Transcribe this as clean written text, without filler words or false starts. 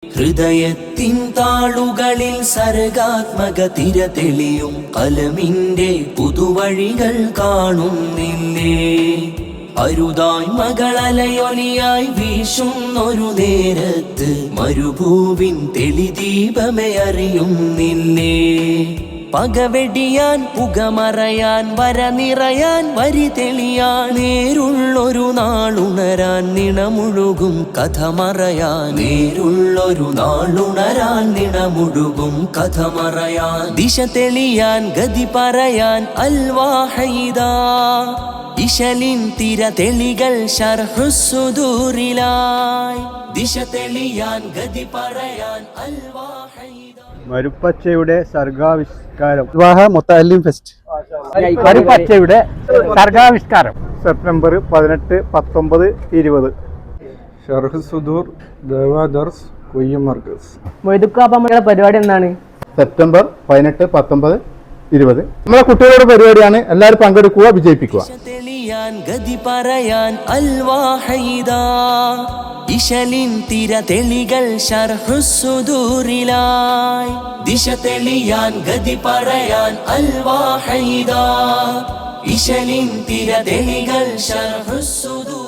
ഹൃദയത്തിൻ താളുകളിൽ സർഗാത്മക തിര തെളിയും കലമിന്റെ പുതുവഴികൾ കാണുന്നില്ലേ? അരുതായി മകളലയൊലിയായി വീശുന്നൊരു നേരത്ത് മരുഭൂവിൻ തെളിദീപമേ അറിയുന്നില്ലേ? പകവെടിയാൻ പുകമറയാൻ വര നിറയാൻ വരി തെളിയാൻ നേരുള്ളൊരു നാളുണരാൻ നിണമുഴുകും കഥ മറയാൻ നേരുള്ളൊരു നാളുണരാൻ നിണമുഴുകും കഥ മറയാൻ ദിശ തെളിയാൻ ഗതി പറയാൻ അൽവാഹൈദാ ഇശലിൻ തിര തെളികൾ ശർഹുസുദൂറിലായി ദിശ തെളിയാൻ ഗതി പറയാൻ അൽവാഹൈദാ. മരുപ്പച്ചയുടെ സർഗാവിഷ്കാരം വിവാഹ മുത്തഅല്ലിം ഫെസ്റ്റ്. മരുപ്പച്ചയുടെ സർഗാവിഷ്കാരം സെപ്റ്റംബർ 18, 19, 20. ഷർഹ് സുദൂർ ദേവാദർസ് കുയ്യം മർക്കസ്. മൊയ്തുക്കാപ്പമ്മയുടെ പരിപാടി എന്താണ്? സെപ്റ്റംബർ 18, 19, 20. നമ്മളെ കുട്ടികളുടെ പരിപാടിയാണ്. എല്ലാവരും പങ്കെടുക്കുക, വിജയിപ്പിക്കുക. ഗതി പറയാൻ അൽവാഹൈദാ ഇശലിൻ തിര തെളികൾ ശർഹുസുദൂറിലായി ദിശ തെളിയാൻ ഗതി പറയാൻ അൽവാഹൈദാ ഇശലിൻ തിര തെളികൾ ശർഹുസുദൂർ